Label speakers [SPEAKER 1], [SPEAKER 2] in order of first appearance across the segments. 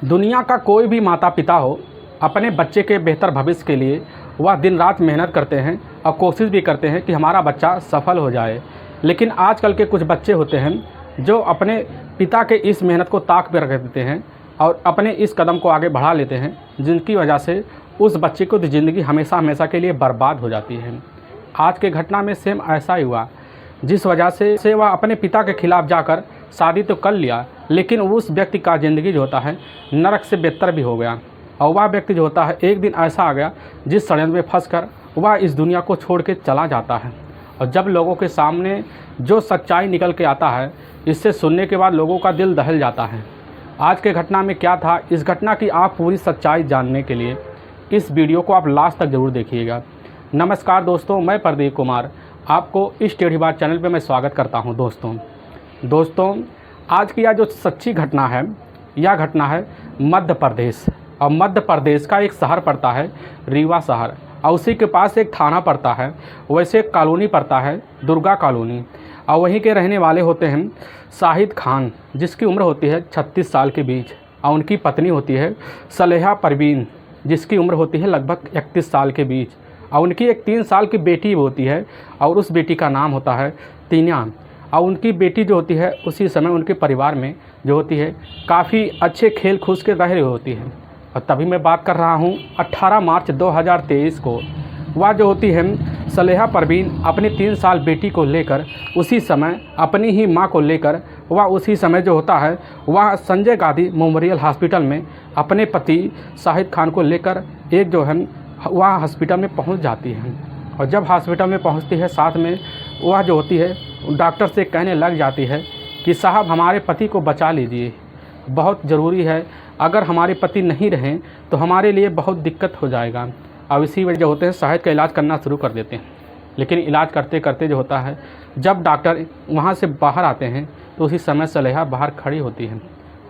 [SPEAKER 1] दुनिया का कोई भी माता पिता हो, अपने बच्चे के बेहतर भविष्य के लिए वह दिन रात मेहनत करते हैं और कोशिश भी करते हैं कि हमारा बच्चा सफल हो जाए। लेकिन आजकल के कुछ बच्चे होते हैं जो अपने पिता के इस मेहनत को ताक पर रख देते हैं और अपने इस कदम को आगे बढ़ा लेते हैं, जिनकी वजह से उस बच्चे को ज़िंदगी हमेशा हमेशा के लिए बर्बाद हो जाती है। आज के घटना में सेम ऐसा ही हुआ, जिस वजह से वह अपने पिता के खिलाफ़ जाकर शादी तो कर लिया, लेकिन उस व्यक्ति का ज़िंदगी जो होता है नरक से बेहतर भी हो गया। और वह व्यक्ति जो होता है एक दिन ऐसा आ गया जिस षड्यंत्र में फंसकर वह इस दुनिया को छोड़ के चला जाता है। और जब लोगों के सामने जो सच्चाई निकल के आता है, इससे सुनने के बाद लोगों का दिल दहल जाता है। आज के घटना में क्या था, इस घटना की आप पूरी सच्चाई जानने के लिए इस वीडियो को आप लास्ट तक ज़रूर देखिएगा। नमस्कार दोस्तों, मैं प्रदीप कुमार आपको इस टेढ़ी बात चैनल पे मैं स्वागत करता हूं। दोस्तों आज की यह जो सच्ची घटना है, यह घटना है मध्य प्रदेश। और मध्य प्रदेश का एक शहर पड़ता है रीवा शहर, और उसी के पास एक थाना पड़ता है, वैसे एक कॉलोनी पड़ता है दुर्गा कॉलोनी। और वहीं के रहने वाले होते हैं शाहिद खान, जिसकी उम्र होती है 36 साल के बीच, और उनकी पत्नी होती है सलेहा परवीन, जिसकी उम्र होती है लगभग 31 साल के बीच। और उनकी एक 3 साल की बेटी होती है, और उस बेटी का नाम होता है तीना। और उनकी बेटी जो होती है उसी समय उनके परिवार में जो होती है काफ़ी अच्छे खेल खूस के रह रही होती है। और तभी मैं बात कर रहा हूँ 18 मार्च 2023 को। वह जो होती है सलेहा परवीन अपनी 3 साल बेटी को लेकर, उसी समय अपनी ही माँ को लेकर वह उसी समय जो होता है वह संजय गांधी मेमोरियल हॉस्पिटल में अपने पति शाहिद खान को लेकर एक जो है वह हॉस्पिटल में पहुंच जाती है। और जब हॉस्पिटल में पहुंचती है, साथ में वह जो होती है डॉक्टर से कहने लग जाती है कि साहब हमारे पति को बचा लीजिए, बहुत ज़रूरी है, अगर हमारे पति नहीं रहें तो हमारे लिए बहुत दिक्कत हो जाएगा। अब इसी वजह होते हैं शाहिद का इलाज करना शुरू कर देते हैं। लेकिन इलाज करते करते जो होता है, जब डॉक्टर वहाँ से बाहर आते हैं तो उसी समय सलेहा बाहर खड़ी होती है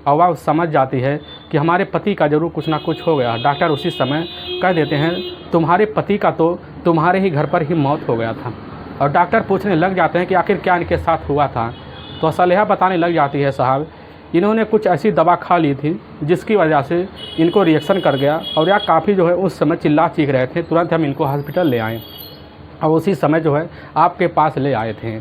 [SPEAKER 1] और वह समझ जाती है कि हमारे पति का ज़रूर कुछ ना कुछ हो गया। डॉक्टर उसी समय कह देते हैं तुम्हारे पति का तो तुम्हारे ही घर पर ही मौत हो गया था। और डॉक्टर पूछने लग जाते हैं कि आखिर क्या इनके साथ हुआ था। तो सलेहा बताने लग जाती है साहब इन्होंने कुछ ऐसी दवा खा ली थी जिसकी वजह से इनको रिएक्शन कर गया, और यह काफ़ी जो है उस समय चिल्ला चीख रहे थे। तुरंत हम इनको हॉस्पिटल ले आए और उसी समय जो है आपके पास ले आए थे,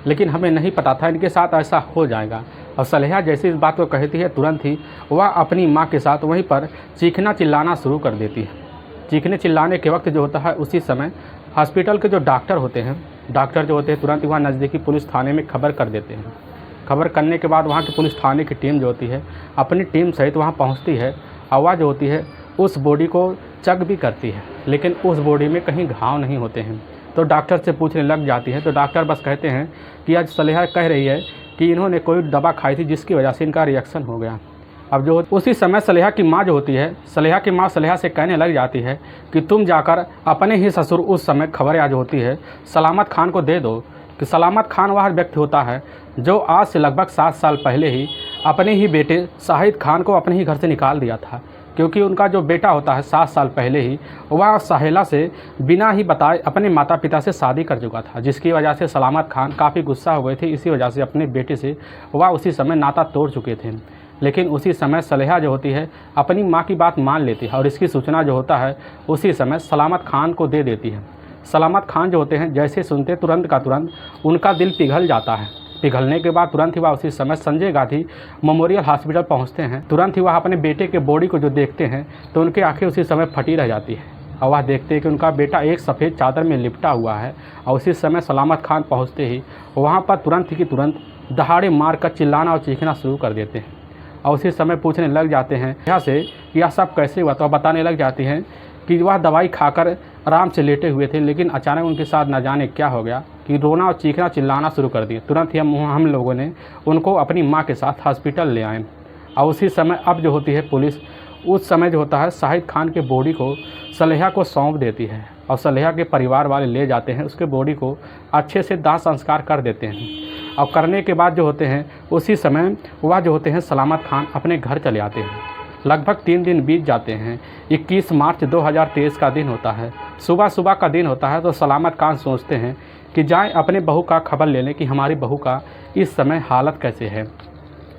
[SPEAKER 1] लेकिन हमें नहीं पता था इनके साथ ऐसा हो जाएगा। और सलेहा जैसे इस बात को कहती है, तुरंत ही वह अपनी माँ के साथ वहीं पर चीखना चिल्लाना शुरू कर देती है। चीखने चिल्लाने के वक्त जो होता है उसी समय हॉस्पिटल के जो डॉक्टर होते हैं तुरंत वहाँ नज़दीकी पुलिस थाने में खबर कर देते हैं। खबर करने के बाद वहाँ की पुलिस थाने की टीम जो होती है अपनी टीम सहित वहाँ पहुँचती है, और वह जो होती है उस बॉडी को चेक भी करती है, लेकिन उस बॉडी में कहीं घाव नहीं होते हैं। तो डॉक्टर से पूछने लग जाती है, तो डॉक्टर बस कहते हैं कि आज सलेहा कह रही है कि इन्होंने कोई दवा खाई थी जिसकी वजह से इनका रिएक्शन हो गया। अब जो उसी समय सलेहा की माँ जो होती है, सलेहा से कहने लग जाती है कि तुम जाकर अपने ही ससुर उस समय खबर आज होती है सलामत खान को दे दो। कि सलामत खान वह व्यक्ति होता है जो आज से लगभग 7 साल पहले ही अपने ही बेटे शाहिद खान को अपने ही घर से निकाल दिया था, क्योंकि उनका जो बेटा होता है 7 साल पहले ही वह सहेला से बिना ही बताए अपने माता पिता से शादी कर चुका था, जिसकी वजह से सलामत खान काफ़ी गुस्सा हो गए थे। इसी वजह से अपने बेटे से वह उसी समय नाता तोड़ चुके थे। लेकिन उसी समय सलेहा जो होती है अपनी माँ की बात मान लेती है और इसकी सूचना जो होता है उसी समय सलामत खान को दे देती है। सलामत खान जो होते हैं जैसे सुनते तुरंत का तुरंत उनका दिल पिघल जाता है। पिघलने के बाद तुरंत ही वह उसी समय संजय गांधी मेमोरियल हॉस्पिटल पहुंचते हैं। तुरंत ही वह अपने बेटे के बॉडी को जो देखते हैं तो उनकी आंखें उसी समय फटी रह जाती है, और वह देखते हैं कि उनका बेटा एक सफ़ेद चादर में लिपटा हुआ है। और उसी समय सलामत खान पहुँचते ही वहाँ पर तुरंत ही तुरंत दहाड़े मार कर चिल्लाना और चीखना शुरू कर देते हैं। और उसी समय पूछने लग जाते हैं यहाँ से यह सब कैसे हुआ। तो बताने लग जाती हैं कि वह दवाई खाकर आराम से लेटे हुए थे, लेकिन अचानक उनके साथ न जाने क्या हो गया कि रोना और चीखना चिल्लाना शुरू कर दिए। तुरंत ही हम लोगों ने उनको अपनी माँ के साथ हॉस्पिटल ले आए। और उसी समय अब जो होती है पुलिस उस समय जो होता है शाहिद खान के बॉडी को सलेहा को सौंप देती है, और सलेहा के परिवार वाले ले जाते हैं, उसके बॉडी को अच्छे से दाह संस्कार कर देते हैं। और करने के बाद जो होते हैं उसी समय वह जो होते हैं सलामत खान अपने घर चले आते हैं। लगभग 3 दिन बीत जाते हैं। 21 मार्च 2023 का दिन होता है, सुबह का दिन होता है। तो सलामत खान सोचते हैं कि जाएं अपने बहू का खबर ले लें कि हमारी बहू का इस समय हालत कैसे है।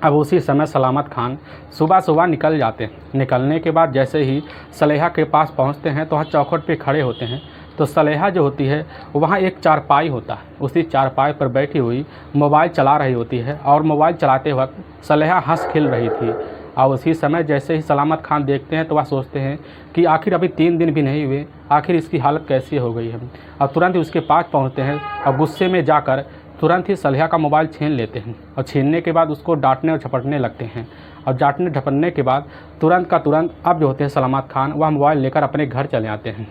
[SPEAKER 1] अब उसी समय सलामत खान सुबह सुबह निकल जाते हैं। निकलने के बाद जैसे ही सलेहा के पास पहुंचते हैं तो वहाँ चौखट पे खड़े होते हैं। तो सलेहा जो होती है वहाँ एक चारपाई होता है, उसी चारपाई पर बैठी हुई मोबाइल चला रही होती है और मोबाइल चलाते वक्त सलेहा हंस खिल रही थी। और उसी समय जैसे ही सलामत खान देखते हैं तो वह सोचते हैं कि आखिर अभी 3 दिन भी नहीं हुए, आखिर इसकी हालत कैसी हो गई है। और तुरंत ही उसके पास पहुँचते हैं और गुस्से में जाकर तुरंत ही सलेहा का मोबाइल छीन लेते हैं। और छीनने के बाद उसको डांटने और झपटने लगते हैं। और डांटने झपटने के बाद तुरंत का तुरंत अब जो होते हैं सलामत खान वह मोबाइल लेकर अपने घर चले आते हैं।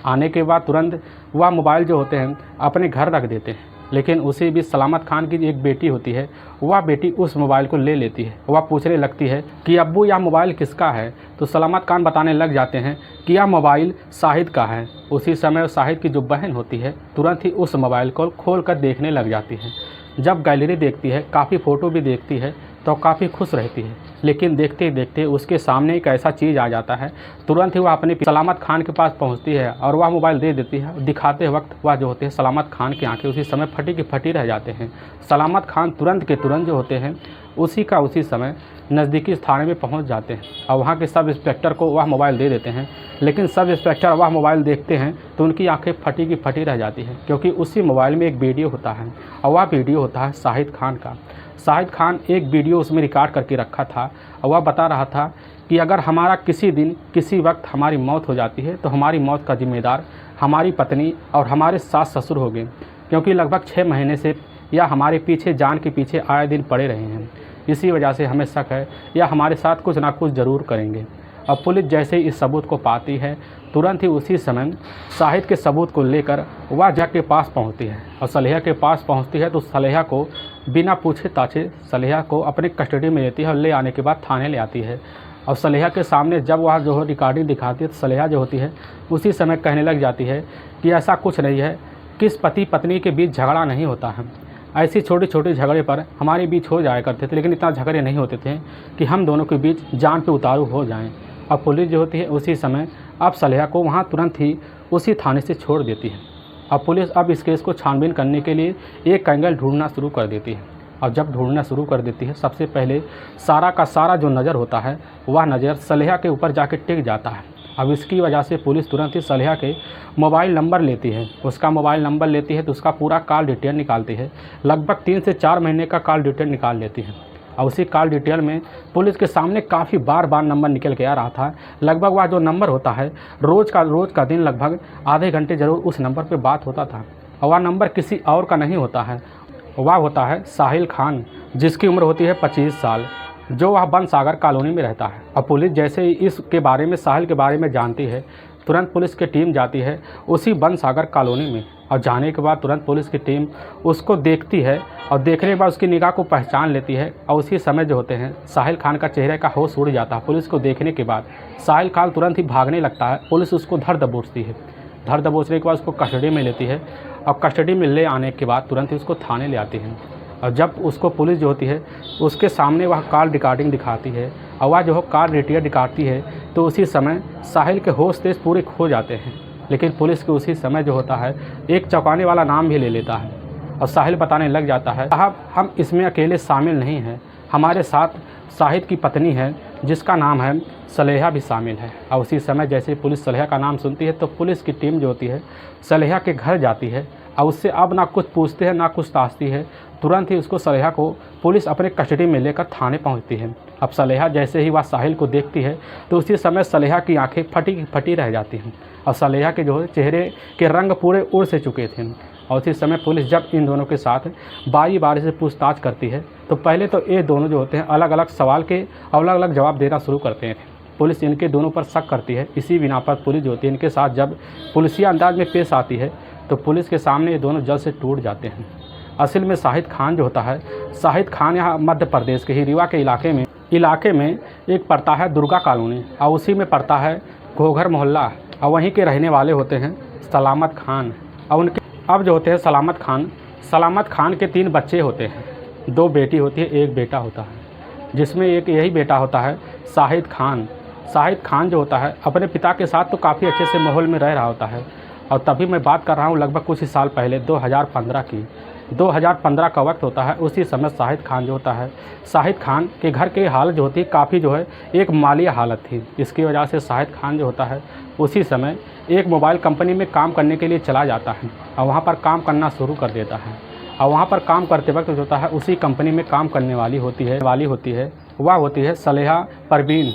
[SPEAKER 1] आने के बाद तुरंत वह मोबाइल जो होते हैं अपने घर रख देते हैं। लेकिन उसी बीच सलामत खान की एक बेटी होती है, वह बेटी उस मोबाइल को ले लेती है। वह पूछने लगती है कि अब्बू यह मोबाइल किसका है। तो सलामत खान बताने लग जाते हैं कि यह मोबाइल शाहिद का है। उसी समय शाहिद की जो बहन होती है तुरंत ही उस मोबाइल को खोल कर देखने लग जाती है। जब गैलरी देखती है, काफ़ी फ़ोटो भी देखती है तो काफ़ी खुश रहती है। लेकिन देखते ही देखते उसके सामने एक ऐसा चीज़ आ जाता है, तुरंत ही वह अपने सलामत खान के पास पहुंचती है और वह मोबाइल दे देती है। दिखाते वक्त वह जो होते हैं सलामत खान की आंखें उसी समय फटी की फटी रह जाते हैं। सलामत खान तुरंत के तुरंत जो होते हैं उसी समय नज़दीकी थाने में पहुंच जाते हैं और वहां के सब इंस्पेक्टर को वह मोबाइल दे देते हैं। लेकिन सब इंस्पेक्टर वह मोबाइल देखते हैं तो उनकी आंखें फटी की फटी रह जाती हैं, क्योंकि उसी मोबाइल में एक वीडियो होता है और वह वीडियो होता है शाहिद खान का। शाहिद खान एक वीडियो उसमें रिकॉर्ड करके रखा था और वह बता रहा था कि अगर हमारा किसी दिन किसी वक्त हमारी मौत हो जाती है तो हमारी मौत का जिम्मेदार हमारी पत्नी और हमारे सास ससुर होंगे, क्योंकि लगभग 6 महीने से या हमारे पीछे जान के पीछे आए दिन पड़े रहे हैं। इसी वजह से हमें शक है या हमारे साथ कुछ ना कुछ ज़रूर करेंगे। अब पुलिस जैसे ही इस सबूत को पाती है तुरंत ही उसी समय शाहिद के सबूत को लेकर वह जग के पास पहुंचती है और सलेहा के पास पहुंचती है। तो सलेहा को बिना पूछे ताछे सलेहा को अपने कस्टडी में लेती है और ले आने के बाद थाने ले आती है। और सलेहा के सामने जब वह जो रिकॉर्डिंग दिखाती है तो सलेहा जो होती है उसी समय कहने लग जाती है कि ऐसा कुछ नहीं है, किस पति पत्नी के बीच झगड़ा नहीं होता है। ऐसी छोटे छोटे झगड़े पर हमारे बीच हो जाया करते थे, लेकिन इतना झगड़े नहीं होते थे कि हम दोनों के बीच जान पे उतारू हो जाएं। अब पुलिस जो होती है उसी समय अब सलेहा को वहाँ तुरंत ही उसी थाने से छोड़ देती है। अब पुलिस अब इस केस को छानबीन करने के लिए एक एंगल ढूंढना शुरू कर देती है। और जब ढूंढना शुरू कर देती है सबसे पहले सारा का सारा जो नज़र होता है वह नज़र सलेहा के ऊपर जाके टिक जाता है। अब इसकी वजह से पुलिस तुरंत ही सलेहा के मोबाइल नंबर लेती है। उसका मोबाइल नंबर लेती है तो उसका पूरा कॉल डिटेल निकालती है। लगभग 3 से 4 महीने का कॉल डिटेल निकाल लेती है। और उसी कॉल डिटेल में पुलिस के सामने काफ़ी बार नंबर निकल के आ रहा था। लगभग वह जो नंबर होता है रोज़ का दिन लगभग आधे घंटे ज़रूर उस नंबर पर बात होता था। और वह नंबर किसी और का नहीं होता है, वह होता है साहिल खान, जिसकी उम्र होती है 25 साल, जो वह बन सागर कॉलोनी में रहता है। और पुलिस जैसे ही इसके बारे में साहिल के बारे में जानती है तुरंत पुलिस की टीम जाती है उसी बन सागर कॉलोनी में। और जाने के बाद तुरंत पुलिस की टीम उसको देखती है और देखने के बाद उसकी निगाह को पहचान लेती है। और उसी समय जो होते हैं साहिल खान का चेहरे का होश उड़ जाता है। पुलिस को देखने के बाद साहिल खान तुरंत ही भागने लगता है। पुलिस उसको धर दबोचती है। धर दबोचने के बाद उसको कस्टडी में लेती है और कस्टडी में ले आने के बाद तुरंत ही उसको थाने ले आती है। और जब उसको पुलिस जो होती है उसके सामने वह कॉल रिकॉर्डिंग दिखाती है और वह जो है कॉल डिटेल दिखाती है तो उसी समय साहिल के होश तेज पूरे खो जाते हैं। लेकिन पुलिस के उसी समय जो होता है एक चौंकाने वाला नाम भी ले लेता है और साहिल बताने लग जाता है, साहब हम इसमें अकेले शामिल नहीं हैं, हमारे साथ शाहिद की पत्नी है जिसका नाम है सलेहा भी शामिल है। और उसी समय जैसे पुलिस सलेहा का नाम सुनती है तो पुलिस की टीम जो होती है सलेहा के घर जाती है और उससे अब ना कुछ पूछते हैं ना कुछ ताशती है। तुरंत ही उसको सलेहा को पुलिस अपने कस्टडी में लेकर थाने पहुंचती है। अब सलेहा जैसे ही वह साहिल को देखती है तो उसी समय सलेहा की आंखें फटी फटी रह जाती हैं और सलेहा के जो चेहरे के रंग पूरे उड़ से चुके थे। और उसी समय पुलिस जब इन दोनों के साथ बारी बारी से पूछताछ करती है तो पहले तो ये दोनों जो होते हैं अलग अलग सवाल के अलग अलग जवाब देना शुरू करते हैं। पुलिस इनके दोनों पर शक करती है। इसी बिना पर पुलिस जो होती है इनके साथ जब पुलिसिया अंदाज में पेश आती है तो पुलिस के सामने ये दोनों जल्द से टूट जाते हैं। असल में शाहिद खान जो होता है, शाहिद खान यहाँ मध्य प्रदेश के ही रीवा के इलाके में एक पड़ता है दुर्गा कॉलोनी और उसी में पड़ता है घोघर मोहल्ला और वहीं के रहने वाले होते हैं सलामत खान। और उनके अब जो होते हैं सलामत खान के 3 बच्चे होते हैं, 2 बेटी होती है, 1 बेटा होता है, जिसमें एक यही बेटा होता है शाहिद खान। शाहिद खान जो होता है अपने पिता के साथ तो काफ़ी अच्छे से माहौल में रह रहा होता है। और तभी मैं बात कर रहा हूँ लगभग कुछ ही साल पहले 2015 की, 2015 का वक्त होता है। उसी समय शाहिद खान जो होता है, शाहिद खान के घर की हालत जो होती है काफ़ी जो है एक मालिया हालत थी। इसकी वजह से शाहिद खान जो होता है उसी समय एक मोबाइल कंपनी में काम करने के लिए चला जाता है और वहाँ पर काम करना शुरू कर देता है। और वहाँ पर काम करते वक्त जो होता है उसी कंपनी में काम करने वाली होती है वह होती है सलेहा परवीन।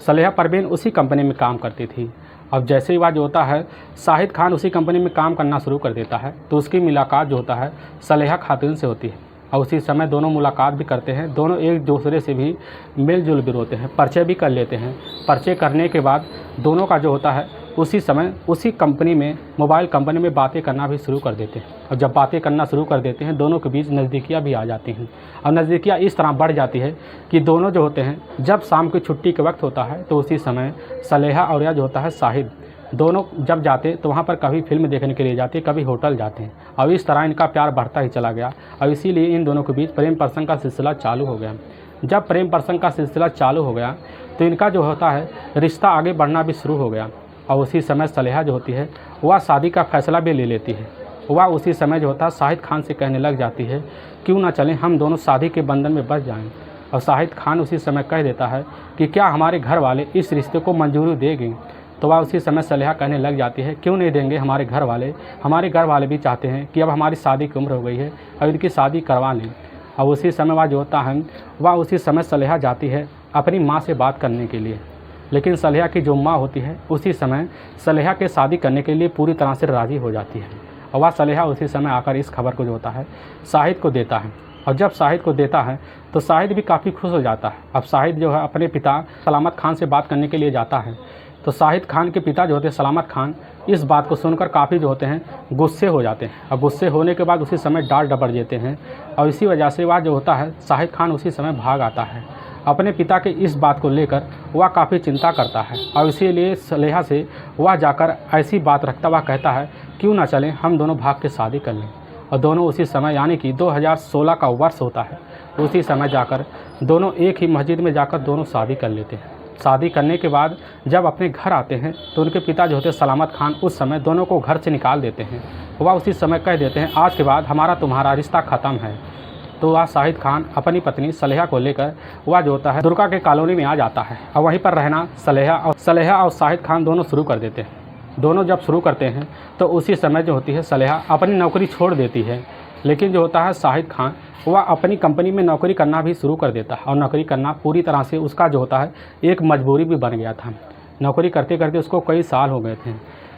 [SPEAKER 1] सलेहा परवीन उसी कंपनी में काम करती थी। अब जैसे ही वह जो होता है शाहिद खान उसी कंपनी में काम करना शुरू कर देता है तो उसकी मुलाकात जो होता है सलेहा खातून से होती है और उसी समय दोनों मुलाकात भी करते हैं। दोनों एक दूसरे से भी मेल जुल भी होते हैं, परिचय भी कर लेते हैं। परिचय करने के बाद दोनों का जो होता है उसी समय उसी कंपनी में मोबाइल कंपनी में बातें करना भी शुरू कर देते हैं। और जब बातें करना शुरू कर देते हैं दोनों के बीच नज़दीकियाँ भी आ जाती हैं और नज़दीकियाँ इस तरह बढ़ जाती है कि दोनों जो होते हैं जब शाम की छुट्टी के वक्त होता है तो उसी समय सलेहा और यह जो होता है शाहिद दोनों जब जाते तो वहाँ पर कभी फिल्म देखने के लिए जाते, कभी होटल जाते हैं। और इस तरह इनका प्यार बढ़ता ही चला गया और इसीलिए इन दोनों के बीच प्रेम प्रसंग का सिलसिला चालू हो गया। जब प्रेम प्रसंग का सिलसिला चालू हो गया तो इनका जो होता है रिश्ता आगे बढ़ना भी शुरू हो गया। और उसी समय सलेहा जो होती है वह शादी का फ़ैसला भी ले लेती है। वह उसी समय जो होता है शाहिद खान से कहने लग जाती है क्यों ना चलें हम दोनों शादी के बंधन में बस जाएं। और शाहिद खान उसी समय कह देता है कि क्या हमारे घर वाले इस रिश्ते को मंजूरी देंगे। तो वह उसी समय सलेहा कहने लग जाती है क्यों नहीं देंगे हमारे घर वाले भी चाहते हैं कि अब हमारी शादी की उम्र हो गई है और इनकी शादी करवा लें। और उसी समय वह जो होता है वह उसी समय सलेहा जाती है अपनी माँ से बात करने के लिए। लेकिन सलेहा की जो माँ होती है उसी समय सलेहा के शादी करने के लिए पूरी तरह से राज़ी हो जाती है। और वह सलेहा उसी समय आकर इस खबर को जो होता है शाहिद को देता है। और जब शाहिद को देता है तो शाहिद भी काफ़ी खुश हो जाता है। अब शाहिद जो है अपने पिता सलामत खान से बात करने के लिए जाता है तो शाहिद खान के पिता जो होते हैं सलामत खान इस बात को सुनकर काफ़ी जो होते हैं गुस्से हो जाते हैं। और गुस्से होने के बाद उसी समय डांट डपट देते हैं और इसी वजह से वह जो होता है शाहिद खान उसी समय भाग आता है। अपने पिता के इस बात को लेकर वह काफ़ी चिंता करता है और इसीलिए सलेहा से वह जाकर ऐसी बात रखता वह कहता है क्यों ना चलें हम दोनों भाग के शादी कर लें। और दोनों उसी समय यानी कि 2016 का वर्ष होता है उसी समय जाकर दोनों एक ही मस्जिद में जाकर दोनों शादी कर लेते हैं। शादी करने के बाद जब अपने घर आते हैं तो उनके पिता जो होते हैं सलामत खान उस समय दोनों को घर से निकाल देते हैं। वह उसी समय कह देते हैं आज के बाद हमारा तुम्हारा रिश्ता ख़त्म है। तो वह शाहिद खान अपनी पत्नी सलेहा को लेकर वह जो होता है दुर्गा के कॉलोनी में आ जाता है और वहीं पर रहना सलेहा और शाहिद खान दोनों शुरू कर देते हैं। दोनों जब शुरू करते हैं तो उसी समय जो होती है सलेहा अपनी नौकरी छोड़ देती है। लेकिन जो होता है शाहिद खान वह अपनी कंपनी में नौकरी करना भी शुरू कर देता है और नौकरी करना पूरी तरह से उसका जो होता है एक मजबूरी भी बन गया था। नौकरी करते करते उसको कई साल हो गए थे।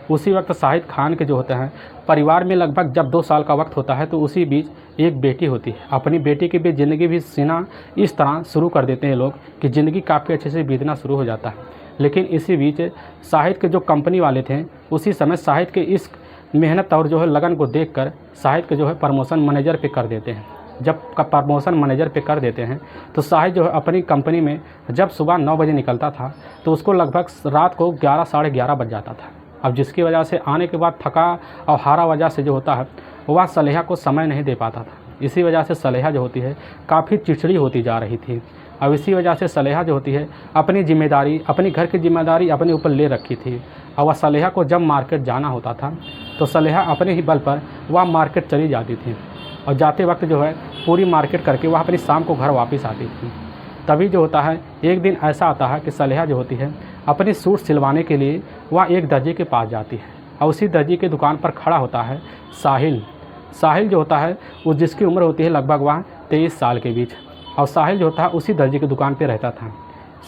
[SPEAKER 1] उसी वक्त शाहिद खान के जो होते हैं परिवार में लगभग जब 2 साल का वक्त होता है तो उसी बीच एक बेटी होती है। अपनी बेटी की भी ज़िंदगी भी सीना इस तरह शुरू कर देते हैं लोग कि ज़िंदगी काफ़ी अच्छे से बीतना शुरू हो जाता है। लेकिन इसी बीच शाहिद के जो कंपनी वाले थे उसी समय शाहिद के इस मेहनत और जो है लगन को देखकर शाहिद के जो है प्रमोशन मैनेजर पे कर देते हैं। जब प्रमोशन मैनेजर पे कर देते हैं तो शाहिद जो है अपनी कंपनी में जब सुबह 9 बजे निकलता था तो उसको लगभग रात को 11 साढ़े 11 बज जाता था। अब जिसकी वजह से आने के बाद थका और हारा वजह से जो होता है वह सलेहा को समय नहीं दे पाता था। इसी वजह से सलेहा जो होती है काफ़ी चिड़चिड़ी होती जा रही थी। अब इसी वजह से सलेहा जो होती है अपनी जिम्मेदारी अपने घर की जिम्मेदारी अपने ऊपर ले रखी थी। और वह सलेहा को जब मार्केट जाना होता था तो सलेहा अपने ही बल पर वह मार्केट चली जाती थी और जाते वक्त जो है पूरी मार्केट करके वह अपनी शाम को घर वापस आती थी। तभी जो होता है एक दिन ऐसा आता है कि सलेहा जो होती है अपनी सूट सिलवाने के लिए वह एक दर्जी के पास जाती है और उसी दर्जी के दुकान पर खड़ा होता है साहिल जो होता है वो जिसकी उम्र होती है लगभग वह 23 साल के बीच। और साहिल जो होता है उसी दर्जी की दुकान पर रहता था।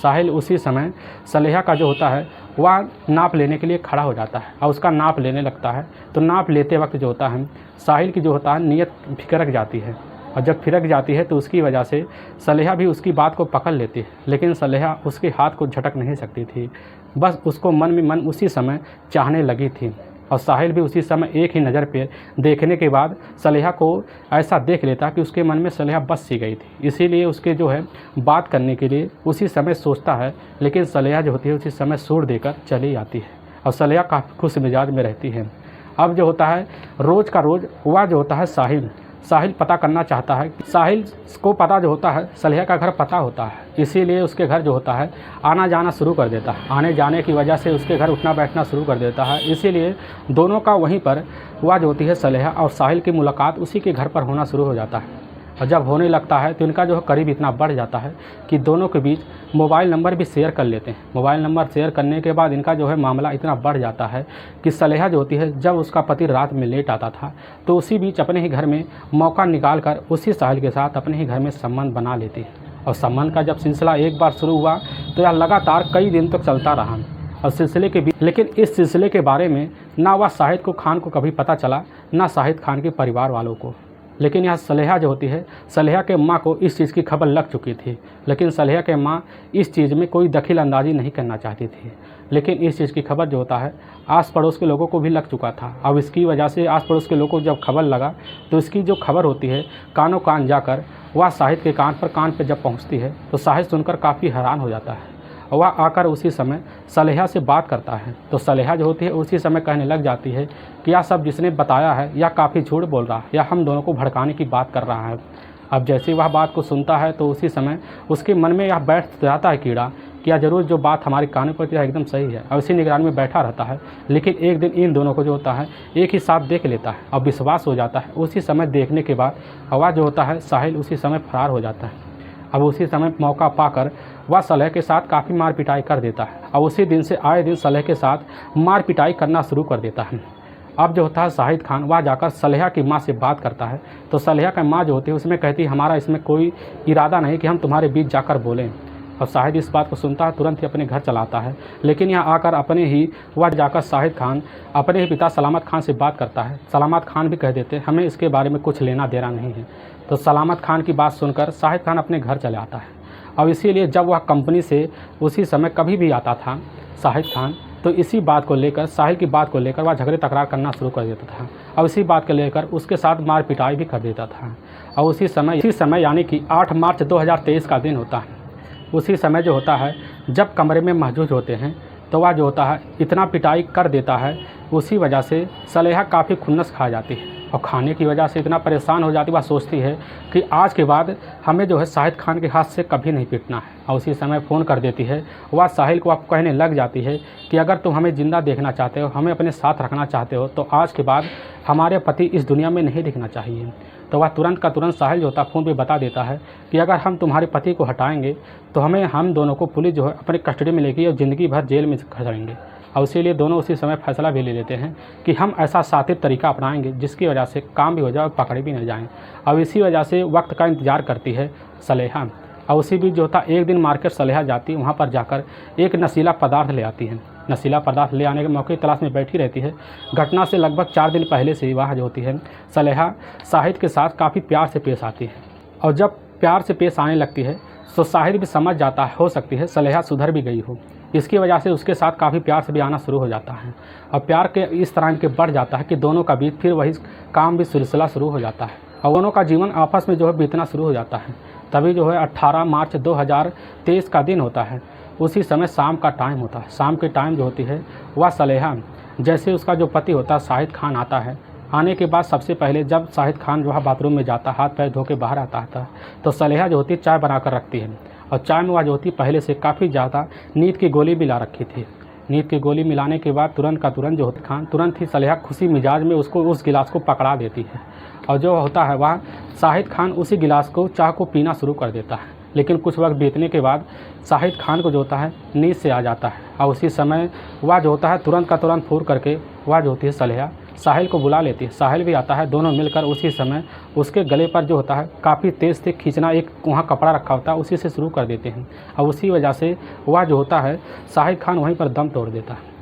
[SPEAKER 1] साहिल उसी समय सलेहा का जो होता है वह नाप लेने के लिए खड़ा हो जाता है और उसका नाप लेने लगता है। तो नाप लेते वक्त जो होता है साहिल की जो होता है नीयत फिरक जाती है और जब फिरक जाती है तो उसकी वजह से सलेहा भी उसकी बात को पकड़ लेती है। लेकिन सलेहा उसके हाथ को झटक नहीं सकती थी, बस उसको मन में मन उसी समय चाहने लगी थी। और साहिल भी उसी समय एक ही नज़र पे देखने के बाद सलेहा को ऐसा देख लेता कि उसके मन में सलेहा बस सी गई थी। इसीलिए उसके जो है बात करने के लिए उसी समय सोचता है। लेकिन सलेहा जो होती है उसी समय सूर देकर चली आती है और सलेहा काफ़ी खुश मिजाज में रहती है। अब जो होता है रोज़ का रोज़ वह जो होता है साहिल पता करना चाहता है। साहिल को पता जो होता है सलेहा का घर पता होता है, इसीलिए उसके घर जो होता है आना जाना शुरू कर देता है। आने जाने की वजह से उसके घर उठना बैठना शुरू कर देता है, इसीलिए दोनों का वहीं पर वह जो होती है सलेहा और साहिल की मुलाकात उसी के घर पर होना शुरू हो जाता है। और जब होने लगता है तो इनका जो है करीब इतना बढ़ जाता है कि दोनों के बीच मोबाइल नंबर भी शेयर कर लेते हैं। मोबाइल नंबर शेयर करने के बाद इनका जो है मामला इतना बढ़ जाता है कि सलेहा जो होती है जब उसका पति रात में लेट आता था तो उसी बीच अपने ही घर में मौका निकाल कर उसी साहिल के साथ अपने ही घर में संबंध बना लेती है। और संबंध का जब सिलसिला एक बार शुरू हुआ तो यह लगातार कई दिन तक चलता रहा। और सिलसिले के बीच लेकिन इस सिलसिले के बारे में ना वह शाहिद खान को कभी पता चला, ना शाहिद खान के परिवार वालों को। लेकिन यह सलेहा जो होती है, सलेहा के माँ को इस चीज़ की खबर लग चुकी थी, लेकिन सलेहा के माँ इस चीज़ में कोई दखल अंदाजी नहीं करना चाहती थी। लेकिन इस चीज़ की खबर जो होता है आस पड़ोस के लोगों को भी लग चुका था। अब इसकी वजह से आस पड़ोस के लोगों को जब खबर लगा तो इसकी जो खबर होती है कानों कान जाकर वह शाहिद के कान पे जब पहुँचती है तो शाहिद सुनकर काफ़ी हैरान हो जाता है। वह आकर उसी समय सलेहा से बात करता है तो सलेहा जो होती है उसी समय कहने लग जाती है कि यह सब जिसने बताया है यह काफ़ी झूठ बोल रहा है, या हम दोनों को भड़काने की बात कर रहा है। अब जैसे वह बात को सुनता है तो उसी समय उसके मन में यह बैठ जाता है कीड़ा कि यह ज़रूर जो बात हमारे कानों पर यह एकदम सही है। और इसी निगरानी में बैठा रहता है। लेकिन एक दिन इन दोनों को जो होता है एक ही साथ देख लेता है और विश्वास हो जाता है। उसी समय देखने के बाद आवाज़ जो होता है साहिल उसी समय फरार हो जाता है। अब उसी समय मौका पाकर वह सलेहा के साथ काफ़ी मार पिटाई कर देता है और उसी दिन से आए दिन सलेहा के साथ मार पिटाई करना शुरू कर देता है। अब जो होता है शाहिद खान वह जाकर सलेहा की माँ से बात करता है तो सलेहा की माँ जो होती है उसमें कहती है हमारा इसमें कोई इरादा नहीं कि हम तुम्हारे बीच जाकर बोलें। और शाहिद इस बात को सुनता है, तुरंत ही अपने घर चलाता है। लेकिन यहाँ आकर अपने ही वह जाकर शाहिद खान अपने ही पिता सलामत खान से बात करता है। सलामत खान भी कह देते हमें इसके बारे में कुछ लेना देना नहीं है। तो सलामत खान की बात सुनकर शाहिद खान अपने घर चले आता है। और इसीलिए जब वह कंपनी से उसी समय कभी भी आता था शाहिद खान तो इसी बात को लेकर साहिल की बात को लेकर वह झगड़े तकरार करना शुरू कर देता था और इसी बात को लेकर उसके साथ मार पिटाई भी कर देता था। और उसी समय यानी कि 8 मार्च 2023 का दिन होता है। उसी समय जो होता है जब कमरे में महजूद होते हैं तो वह जो होता है इतना पिटाई कर देता है, उसी वजह से सलेहा काफ़ी खुन्नस खा जाती है और खाने की वजह से इतना परेशान हो जाती है। वह सोचती है कि आज के बाद हमें जो है शाहिद खान के हाथ से कभी नहीं पीटना है। और उसी समय फ़ोन कर देती है। वह साहिल को आप कहने लग जाती है कि अगर तुम हमें ज़िंदा देखना चाहते हो, हमें अपने साथ रखना चाहते हो तो आज के बाद हमारे पति इस दुनिया में नहीं दिखना चाहिए। तो वह तुरंत का तुरंत साहिल जो होता है फ़ोन पे बता देता है कि अगर हम तुम्हारे पति को हटाएंगे तो हम दोनों को पुलिस जो है अपने कस्टडी में लेगी और ज़िंदगी भर जेल में खसेड़ेंगे। और इसीलिए दोनों उसी समय फैसला भी ले लेते हैं कि हम ऐसा सातित तरीका अपनाएंगे जिसकी वजह से काम भी हो जाए और पकड़े भी नहीं जाएँ। अब इसी वजह से वक्त का इंतज़ार करती है सलेहा। और उसी बीच जो होता एक दिन मार्केट सलेहा जाती है, वहाँ पर जाकर एक नशीला पदार्थ ले आती है। नशीला पदार्थ ले आने के मौके की तलाश में बैठी रहती है। घटना से लगभग 4 दिन पहले से वह जो होती है सलेहा शाहिद के साथ काफ़ी प्यार से पेश आती है। और जब प्यार से पेश आने लगती है तो शाहिद भी समझ जाता है हो सकती है सलेहा सुधर भी गई हो। इसकी वजह से उसके साथ काफ़ी प्यार से भी आना शुरू हो जाता है। और प्यार के इस तरह के बढ़ जाता है कि दोनों का बीच फिर वही काम भी सिलसिला शुरू हो जाता है और दोनों का जीवन आपस में जो है बीतना शुरू हो जाता है। तभी जो है 18 मार्च 2023 का दिन होता है। उसी समय शाम का टाइम होता है। शाम के टाइम जो होती है वह सलेहा जैसे उसका जो पति होता है शाहिद खान आता है। आने के बाद सबसे पहले जब शाहिद खान जो है बाथरूम में जाता, हाथ पैर धो के बाहर आता था तो सलेहा जो होती है चाय बनाकर रखती है। और चाय में वह जो होती पहले से काफ़ी ज़्यादा नींद की गोली मिला रखी थी। नींद की गोली मिलाने के बाद तुरंत का तुरंत जो होता खान तुरंत ही सलेहा खुशी मिजाज में उसको उस गिलास को पकड़ा देती है। और जो होता है वह शाहिद खान उसी गिलास को चाय को पीना शुरू कर देता है। लेकिन कुछ वक्त बीतने के बाद शाहिद खान को जो होता है नींद से आ जाता है और उसी समय वह जो होता है तुरंत का तुरंत फूर करके वह जो होती है सलेहा साहिल को बुला लेती है। साहिल भी आता है। दोनों मिलकर उसी समय उसके गले पर जो होता है काफ़ी तेज़ से खींचना, एक वहाँ कपड़ा रखा होता है उसी से शुरू कर देते हैं। और उसी वजह से वह जो होता है शाहिद खान वहीं पर दम तोड़ देता है।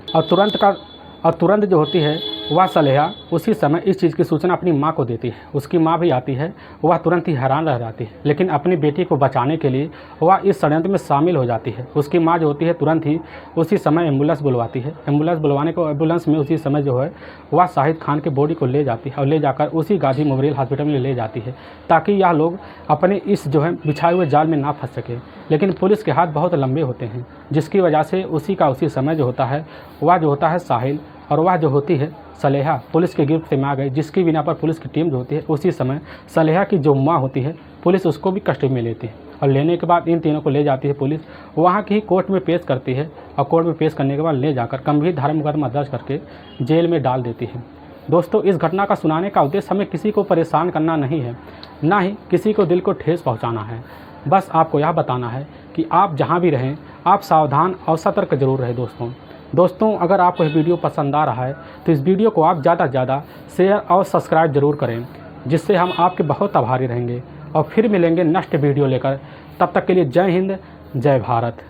[SPEAKER 1] और तुरंत जो होती है वह सलेहा उसी समय इस चीज़ की सूचना अपनी माँ को देती है। उसकी माँ भी आती है। वह तुरंत ही हैरान रह जाती है, लेकिन अपनी बेटी को बचाने के लिए वह इस षड्यंत्र में शामिल हो जाती है। उसकी माँ जो होती है तुरंत ही उसी समय एम्बुलेंस बुलवाती है। एम्बुलेंस बुलवाने को एम्बुलेंस में उसी समय जो है वह शाहिद खान के बॉडी को ले जाती है और ले जाकर उसी गाजी मेमोरियल हॉस्पिटल में ले जाती है ताकि यह लोग अपने इस जो है बिछाए हुए जाल में ना फंस सके। लेकिन पुलिस के हाथ बहुत लंबे होते हैं जिसकी वजह से उसी समय जो होता है वह जो होता है साहिल और वह जो होती है सलेहा पुलिस की गिरफ्त में आ गई, जिसकी बिना पर पुलिस की टीम जो होती है उसी समय सलेहा की जो माँ होती है पुलिस उसको भी कस्टडी में लेती है और लेने के बाद इन तीनों को ले जाती है पुलिस, वहाँ की कोर्ट में पेश करती है और कोर्ट में पेश करने के बाद ले जाकर गंभीर धारा मुकदमा दर्ज करके जेल में डाल देती है। दोस्तों, इस घटना का सुनाने का उद्देश्य हमें किसी को परेशान करना नहीं है, ना ही किसी को दिल को ठेस पहुंचाना है। बस आपको यह बताना है कि आप जहां भी रहें आप सावधान और सतर्क जरूर रहें। दोस्तों, अगर आपको यह वीडियो पसंद आ रहा है तो इस वीडियो को आप ज़्यादा से ज़्यादा शेयर और सब्सक्राइब जरूर करें, जिससे हम आपके बहुत आभारी रहेंगे। और फिर मिलेंगे नेक्स्ट वीडियो लेकर, तब तक के लिए जय हिंद, जय भारत।